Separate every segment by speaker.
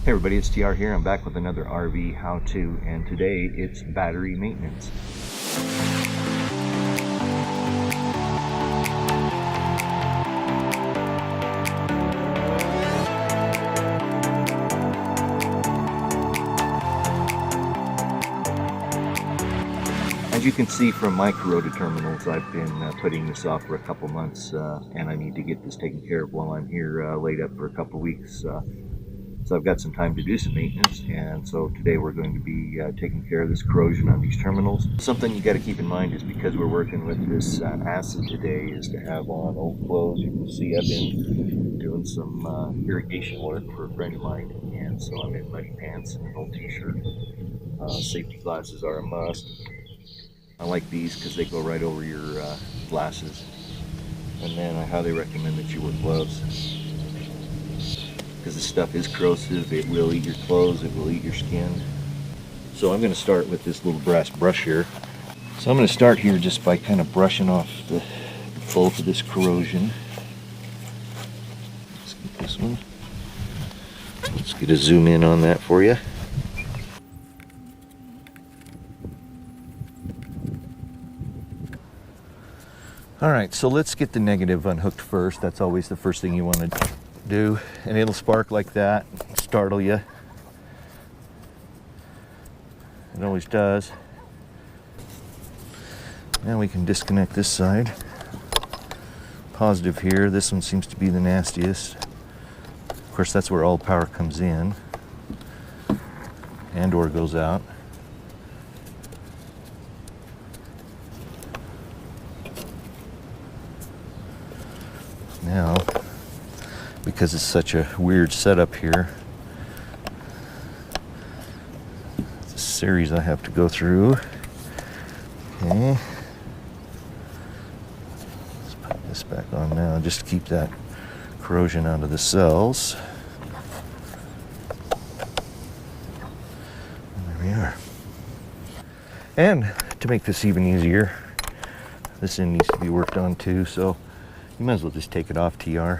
Speaker 1: Hey everybody, it's TR here. I'm back with another RV how-to, and today it's battery maintenance. As you can see from my Kuroda terminals, I've been putting this off for a couple months, and I need to get this taken care of while I'm here laid up for a couple weeks. So I've got some time to do some maintenance, and so today we're going to be taking care of this corrosion on these terminals. Something you got to keep in mind is because we're working with this acid today is to have on old clothes. You can see I've been doing some irrigation work for a friend of mine, and so I'm in muddy pants and an old t-shirt. Safety glasses are a must. I like these because they go right over your glasses, and then I highly recommend that you wear gloves, because this stuff is corrosive. It will eat your clothes, it will eat your skin. So I'm going to start with this little brass brush here. So I'm going to start here just by kind of brushing off the bulk of this corrosion. Let's get this one. Let's get a zoom in on that for you. Alright, so let's get the negative unhooked first. That's always the first thing you want to do, and it'll spark like that, startle you. It always does. Now we can disconnect this side. Positive here. This one seems to be the nastiest. Of course, that's where all power comes in and or goes out. Now, because it's such a weird setup here, it's a series I have to go through. Okay. Let's put this back on now just to keep that corrosion out of the cells. And there we are. And to make this even easier, this end needs to be worked on too, so you might as well just take it off, TR.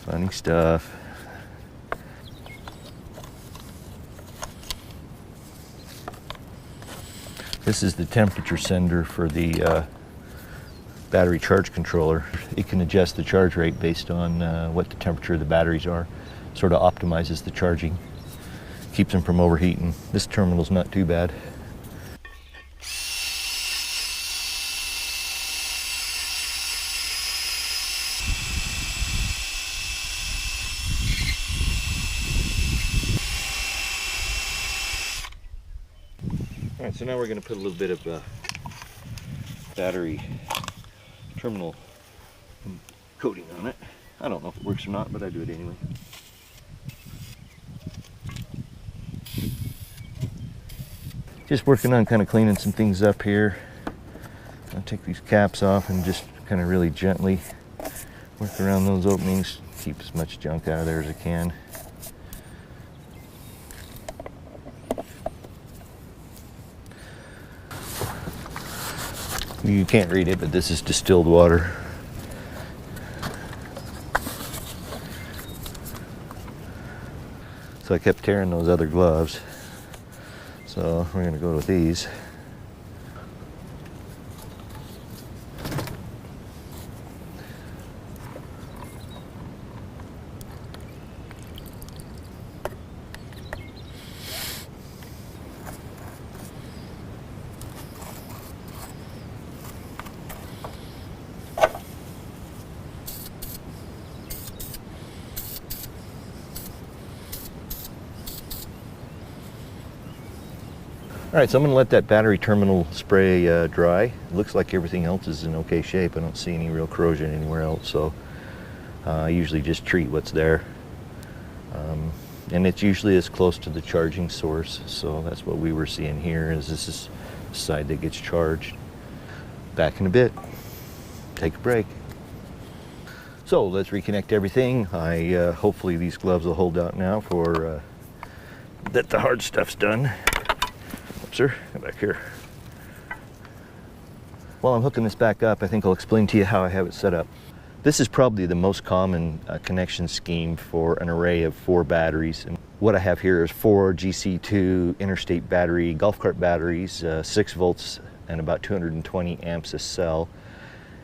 Speaker 1: Funny stuff. This is the temperature sender for the battery charge controller. It can adjust the charge rate based on what the temperature of the batteries are. Sort of optimizes the charging. Keeps them from overheating. This terminal's not too bad. Alright, so now we're going to put a little bit of battery terminal coating on it. I don't know if it works or not, but I do it anyway. Just working on kind of cleaning some things up here. I'll take these caps off and just kind of really gently work around those openings. Keep as much junk out of there as I can. You can't read it, but this is distilled water. So I kept tearing those other gloves. So we're going to go with these. All right, so I'm going to let that battery terminal spray dry. It looks like everything else is in okay shape. I don't see any real corrosion anywhere else, so I usually just treat what's there. And it's usually as close to the charging source, so that's what we were seeing here, is this is the side that gets charged. Back in a bit. Take a break. So let's reconnect everything. Hopefully these gloves will hold out now for that the hard stuff's done. Sir, come back here. While I'm hooking this back up, I think I'll explain to you how I have it set up. This is probably the most common connection scheme for an array of 4 batteries. And what I have here is 4 GC2 interstate battery, golf cart batteries, 6 volts and about 220 amps a cell.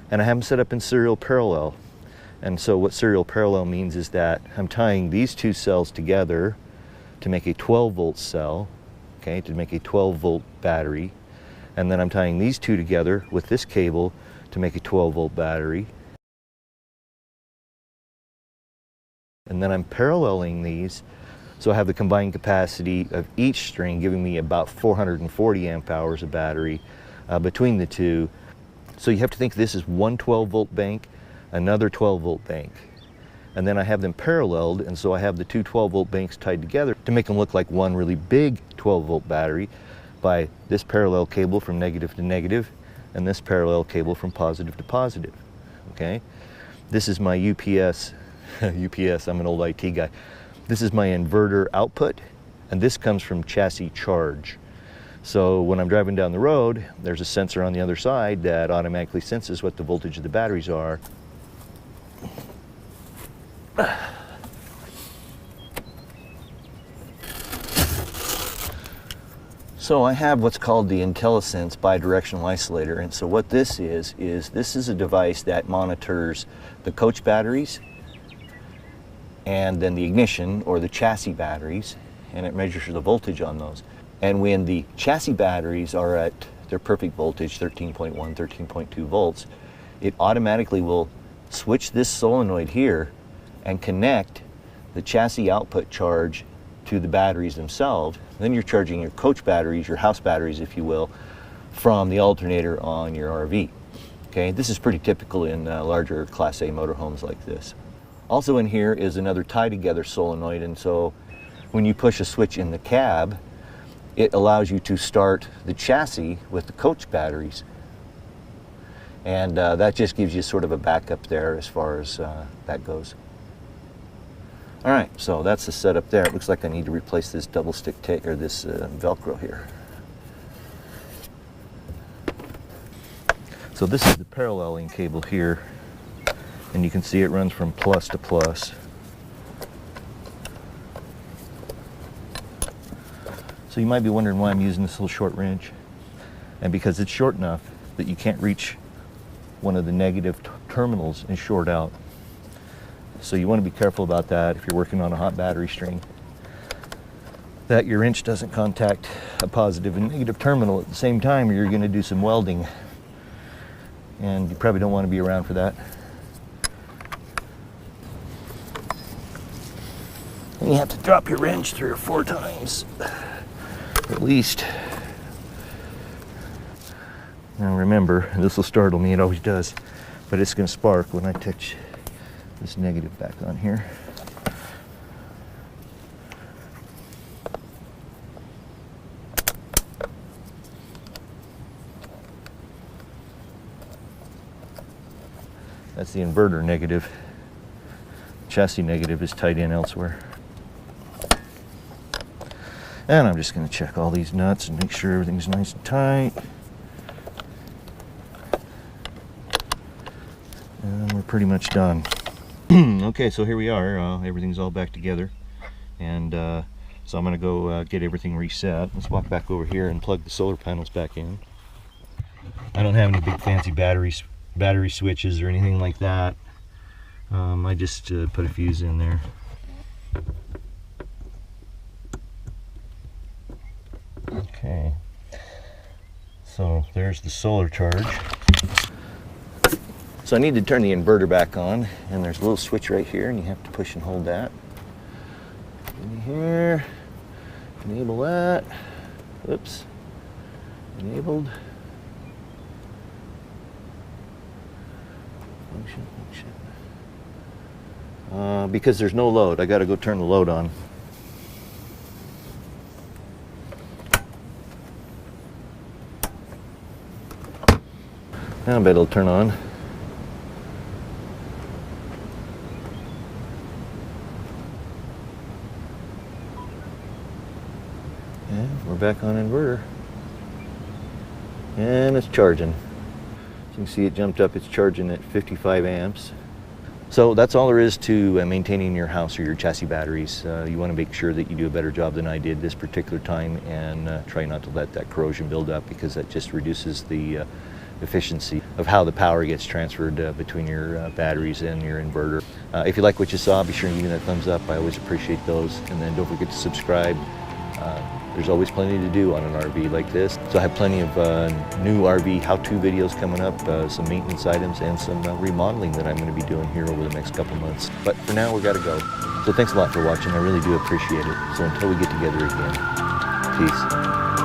Speaker 1: And I have them set up in serial parallel. And so what serial parallel means is that I'm tying these 2 cells together to make a 12 volt cell, okay, to make a 12 volt battery. And then I'm tying these 2 together with this cable to make a 12 volt battery. And then I'm paralleling these, so I have the combined capacity of each string giving me about 440 amp hours of battery between the 2. So you have to think this is one 12 volt bank, another 12 volt bank. And then I have them paralleled, and so I have the 2 12 volt banks tied together to make them look like one really big 12 volt battery by this parallel cable from negative to negative and this parallel cable from positive to positive, okay? This is my UPS. UPS, I'm an old IT guy. This is my inverter output, and this comes from chassis charge. So when I'm driving down the road, there's a sensor on the other side that automatically senses what the voltage of the batteries are. So I have what's called the IntelliSense bidirectional isolator, and so what this is a device that monitors the coach batteries and then the ignition or the chassis batteries, and it measures the voltage on those. And when the chassis batteries are at their perfect voltage, 13.1, 13.2 volts, it automatically will switch this solenoid here and connect the chassis output charge to the batteries themselves. Then you're charging your coach batteries, your house batteries, if you will, from the alternator on your RV. Okay, this is pretty typical in larger Class A motorhomes like this. Also in here is another tie-together solenoid, and so when you push a switch in the cab, it allows you to start the chassis with the coach batteries. And that just gives you sort of a backup there as far as that goes. All right, so that's the setup there. It looks like I need to replace this double stick tape or this Velcro here. So this is the paralleling cable here, and you can see it runs from plus to plus. So you might be wondering why I'm using this little short wrench, and because it's short enough that you can't reach one of the negative terminals and short out. So you want to be careful about that if you're working on a hot battery string, that your wrench doesn't contact a positive and negative terminal at the same time, or you're going to do some welding, and you probably don't want to be around for that. And you have to drop your wrench 3 or 4 times at least. Now remember, this will startle me, it always does, but it's going to spark when I touch this negative back on here. That's the inverter negative. Chassis negative is tied in elsewhere. And I'm just going to check all these nuts and make sure everything's nice and tight. And we're pretty much done. Okay, so here we are. Everything's all back together. And so I'm going to go get everything reset. Let's walk back over here and plug the solar panels back in. I don't have any big fancy battery switches or anything like that. I just put a fuse in there. Okay, so there's the solar charge. So I need to turn the inverter back on, and there's a little switch right here, and you have to push and hold that. In here, enable that. Oops, enabled. Function. Because there's no load, I got to go turn the load on. I bet it'll turn on. And we're back on inverter. And it's charging. So you can see it jumped up, it's charging at 55 amps.
Speaker 2: So that's all there is to maintaining your house or your chassis batteries. You want to make sure that you do a better job than I did this particular time, and try not to let that corrosion build up, because that just reduces the efficiency of how the power gets transferred between your batteries and your inverter. If you like what you saw, be sure and give me that thumbs up. I always appreciate those. And then don't forget to subscribe. There's always plenty to do on an RV like this. So I have plenty of new RV how-to videos coming up, some maintenance items, and some remodeling that I'm going to be doing here over the next couple months. But for now, we got to go. So thanks a lot for watching. I really do appreciate it. So until we get together again, peace.